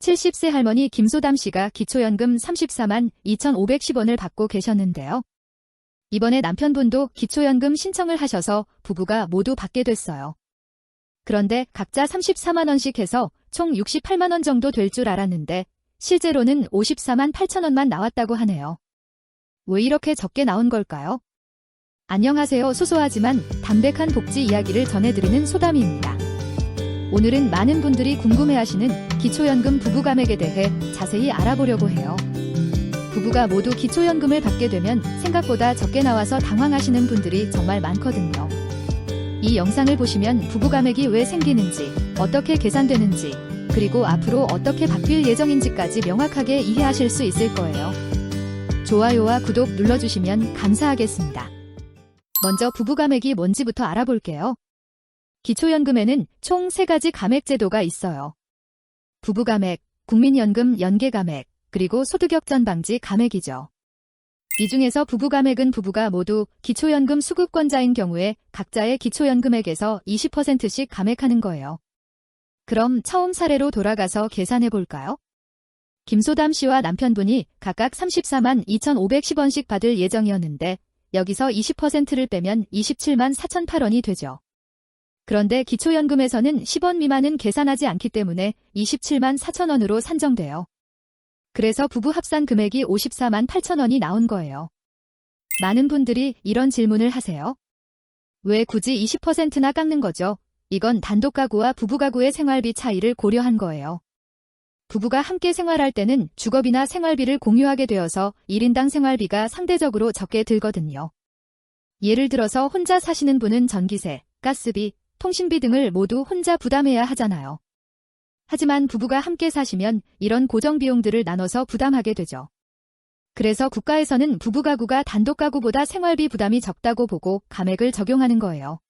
70세 할머니 김소담 씨가 기초연금 34만 2,510원을 받고 계셨는데요. 이번에 남편분도 기초연금 신청을 하셔서 부부가 모두 받게 됐어요. 그런데 각자 34만 원씩 해서 총 68만 원 정도 될 줄 알았는데 실제로는 54만 8천 원만 나왔다고 하네요. 왜 이렇게 적게 나온 걸까요? 안녕하세요. 소소하지만 담백한 복지 이야기를 전해드리는 소담이입니다. 오늘은 많은 분들이 궁금해하시는 기초연금 부부감액에 대해 자세히 알아보려고 해요. 부부가 모두 기초연금을 받게 되면 생각보다 적게 나와서 당황하시는 분들이 정말 많거든요. 이 영상을 보시면 부부감액이 왜 생기는지, 어떻게 계산되는지, 그리고 앞으로 어떻게 바뀔 예정인지까지 명확하게 이해하실 수 있을 거예요. 좋아요와 구독 눌러주시면 감사하겠습니다. 먼저 부부감액이 뭔지부터 알아볼게요. 기초연금에는 총 3가지 감액 제도가 있어요. 부부감액, 국민연금 연계감액, 그리고 소득역전 방지 감액이죠. 이 중에서 부부감액은 부부가 모두 기초연금 수급권자인 경우에 각자의 기초연금액에서 20%씩 감액하는 거예요. 그럼 처음 사례로 돌아가서 계산해 볼까요? 김소담 씨와 남편분이 각각 34만 2,510원씩 받을 예정이었는데 여기서 20%를 빼면 27만 4,008원이 되죠. 그런데 기초연금에서는 10원 미만은 계산하지 않기 때문에 27만 4천원으로 산정돼요. 그래서 부부 합산 금액이 54만 8천원이 나온 거예요. 많은 분들이 이런 질문을 하세요. 왜 굳이 20%나 깎는 거죠? 이건 단독 가구와 부부 가구의 생활비 차이를 고려한 거예요. 부부가 함께 생활할 때는 주거비나 생활비를 공유하게 되어서 1인당 생활비가 상대적으로 적게 들거든요. 예를 들어서 혼자 사시는 분은 전기세, 가스비, 통신비 등을 모두 혼자 부담해야 하잖아요. 하지만 부부가 함께 사시면 이런 고정 비용들을 나눠서 부담하게 되죠. 그래서 국가에서는 부부 가구가 단독 가구보다 생활비 부담이 적다고 보고 감액을 적용하는 거예요.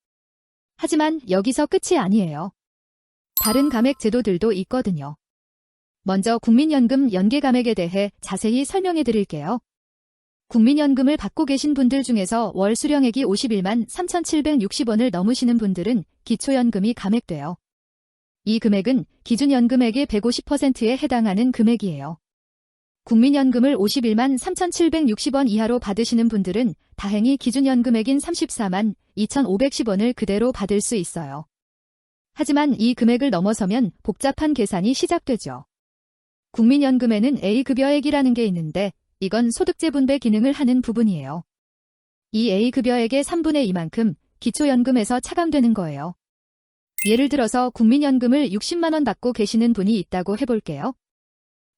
하지만 여기서 끝이 아니에요. 다른 감액 제도들도 있거든요. 먼저 국민연금 연계감액에 대해 자세히 설명해 드릴게요. 국민연금을 받고 계신 분들 중에서 월 수령액이 51만 3,760원을 넘으시는 분들은 기초연금이 감액돼요. 이 금액은 기준연금액의 150%에 해당하는 금액이에요. 국민연금을 51만 3,760원 이하로 받으시는 분들은 다행히 기준연금액인 34만 2,510원을 그대로 받을 수 있어요. 하지만 이 금액을 넘어서면 복잡한 계산이 시작되죠. 국민연금에는 A급여액이라는 게 있는데 이건 소득재분배 기능을 하는 부분이에요. 이 A급여액의 3분의 2만큼 기초연금에서 차감되는 거예요. 예를 들어서 국민연금을 60만 원 받고 계시는 분이 있다고 해볼게요.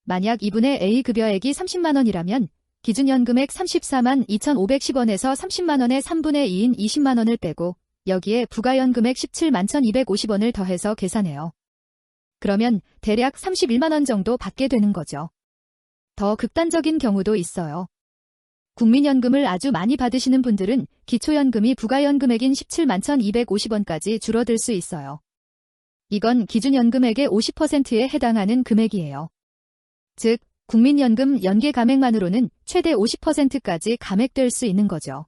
만약 이분의 A급여액이 30만 원이라면 기준연금액 34만 2,510원에서 30만 원의 3분의 2인 20만 원을 빼고 여기에 부가연금액 17만 1,250원을 더해서 계산해요. 그러면 대략 31만 원 정도 받게 되는 거죠. 더 극단적인 경우도 있어요. 국민연금을 아주 많이 받으시는 분들은 기초연금이 부가연금액인 17만 1,250원까지 줄어들 수 있어요. 이건 기준연금액의 50%에 해당하는 금액이에요. 즉, 국민연금 연계 감액만으로는 최대 50%까지 감액될 수 있는 거죠.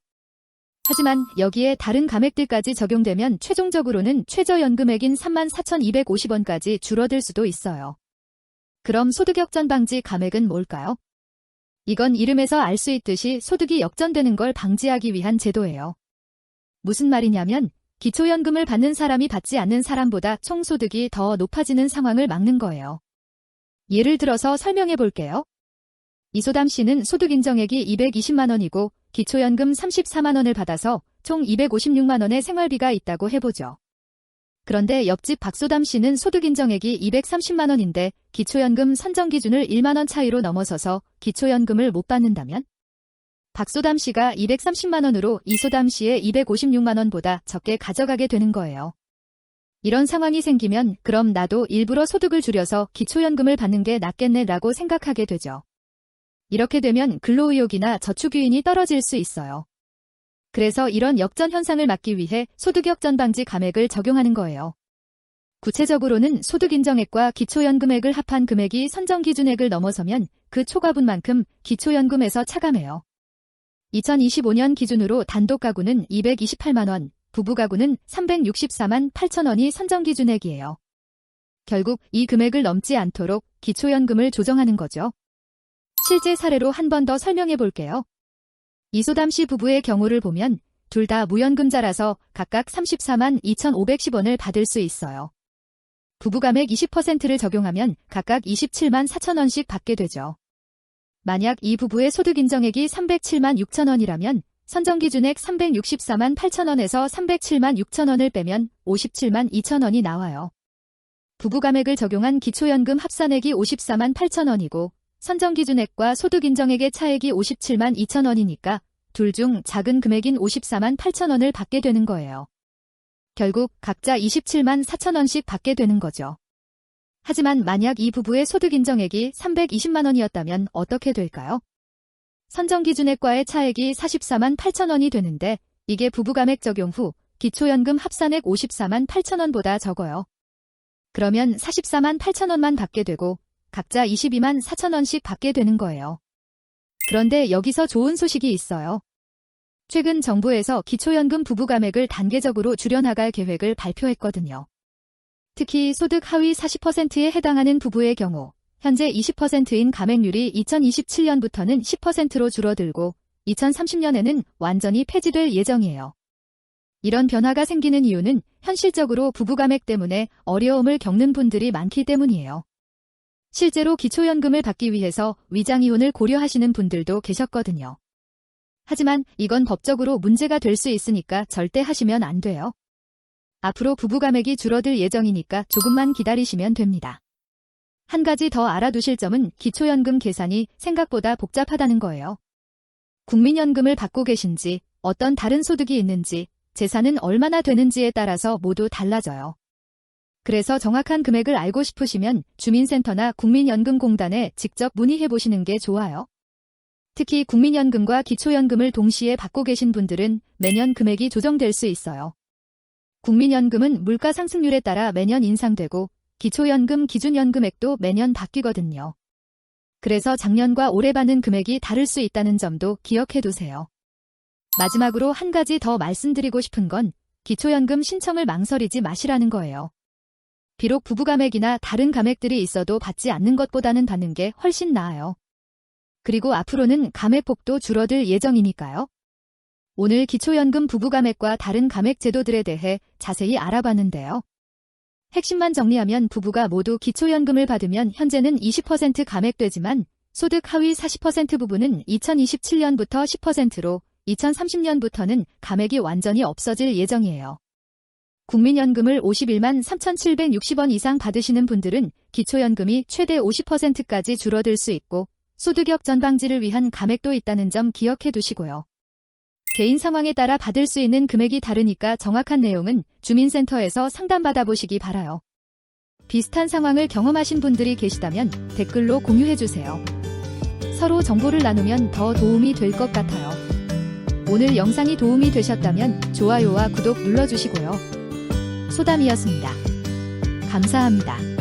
하지만 여기에 다른 감액들까지 적용되면 최종적으로는 최저연금액인 34,250원까지 줄어들 수도 있어요. 그럼 소득역전 방지 감액은 뭘까요? 이건 이름에서 알 수 있듯이 소득이 역전되는 걸 방지하기 위한 제도예요. 무슨 말이냐면 기초연금을 받는 사람이 받지 않는 사람보다 총소득이 더 높아지는 상황을 막는 거예요. 예를 들어서 설명해 볼게요. 이소담 씨는 소득 인정액이 220만 원이고 기초연금 34만 원을 받아서 총 256만 원의 생활비가 있다고 해보죠. 그런데 옆집 박소담 씨는 소득 인정액이 230만 원인데 기초연금 선정 기준을 1만 원 차이로 넘어서서 기초연금을 못 받는다면? 박소담 씨가 230만 원으로 이소담 씨의 256만 원보다 적게 가져가게 되는 거예요. 이런 상황이 생기면 그럼 나도 일부러 소득을 줄여서 기초연금을 받는 게 낫겠네라고 생각하게 되죠. 이렇게 되면 근로의욕이나 저축 유인이 떨어질 수 있어요. 그래서 이런 역전 현상을 막기 위해 소득역전 방지 감액을 적용하는 거예요. 구체적으로는 소득인정액과 기초연금액을 합한 금액이 선정기준액을 넘어서면 그 초과분만큼 기초연금에서 차감해요. 2025년 기준으로 단독 가구는 228만 원, 부부 가구는 364만 8천 원이 선정기준액이에요. 결국 이 금액을 넘지 않도록 기초연금을 조정하는 거죠. 실제 사례로 한 번 더 설명해 볼게요. 이소담 씨 부부의 경우를 보면 둘 다 무연금자라서 각각 34만 2,510원을 받을 수 있어요. 부부감액 20%를 적용하면 각각 27만 4천원씩 받게 되죠. 만약 이 부부의 소득 인정액이 307만 6천원이라면 선정기준액 364만 8천원에서 307만 6천원을 빼면 57만 2천원이 나와요. 부부감액을 적용한 기초연금 합산액이 54만 8천원이고 선정기준액과 소득인정액의 차액이 57만 2천원이니까 둘 중 작은 금액인 54만 8천원을 받게 되는 거예요. 결국 각자 27만 4천원씩 받게 되는 거죠. 하지만 만약 이 부부의 소득인정액이 320만 원이었다면 어떻게 될까요? 선정기준액과의 차액이 44만 8천원이 되는데 이게 부부감액 적용 후 기초연금 합산액 54만 8천원보다 적어요. 그러면 44만 8천원만 받게 되고 각자 22만 4천원씩 받게 되는 거예요. 그런데 여기서 좋은 소식이 있어요. 최근 정부에서 기초연금 부부감액을 단계적으로 줄여나갈 계획을 발표했거든요. 특히 소득 하위 40%에 해당하는 부부의 경우 현재 20%인 감액률이 2027년부터는 10%로 줄어들고 2030년에는 완전히 폐지될 예정이에요. 이런 변화가 생기는 이유는 현실적으로 부부감액 때문에 어려움을 겪는 분들이 많기 때문이에요. 실제로 기초연금을 받기 위해서 위장이혼을 고려하시는 분들도 계셨거든요. 하지만 이건 법적으로 문제가 될 수 있으니까 절대 하시면 안 돼요. 앞으로 부부감액이 줄어들 예정이니까 조금만 기다리시면 됩니다. 한 가지 더 알아두실 점은 기초연금 계산이 생각보다 복잡하다는 거예요. 국민연금을 받고 계신지, 어떤 다른 소득이 있는지, 재산은 얼마나 되는지에 따라서 모두 달라져요. 그래서 정확한 금액을 알고 싶으시면 주민센터나 국민연금공단에 직접 문의해 보시는 게 좋아요. 특히 국민연금과 기초연금을 동시에 받고 계신 분들은 매년 금액이 조정될 수 있어요. 국민연금은 물가 상승률에 따라 매년 인상되고 기초연금 기준연금액도 매년 바뀌거든요. 그래서 작년과 올해 받는 금액이 다를 수 있다는 점도 기억해 두세요. 마지막으로 한 가지 더 말씀드리고 싶은 건 기초연금 신청을 망설이지 마시라는 거예요. 비록 부부감액이나 다른 감액들이 있어도 받지 않는 것보다는 받는 게 훨씬 나아요. 그리고 앞으로는 감액폭도 줄어들 예정이니까요. 오늘 기초연금 부부감액과 다른 감액 제도들에 대해 자세히 알아봤는데요. 핵심만 정리하면 부부가 모두 기초연금을 받으면 현재는 20% 감액되지만 소득 하위 40% 부부는 2027년부터 10%로 2030년부터는 감액이 완전히 없어질 예정이에요. 국민연금을 51만 3,760원 이상 받으시는 분들은 기초연금이 최대 50%까지 줄어들 수 있고 소득 역전 방지를 위한 감액도 있다는 점 기억해 두시고요. 개인 상황에 따라 받을 수 있는 금액이 다르니까 정확한 내용은 주민센터에서 상담받아 보시기 바라요. 비슷한 상황을 경험하신 분들이 계시다면 댓글로 공유해 주세요. 서로 정보를 나누면 더 도움이 될 것 같아요. 오늘 영상이 도움이 되셨다면 좋아요와 구독 눌러주시고요. 소담이었습니다. 감사합니다.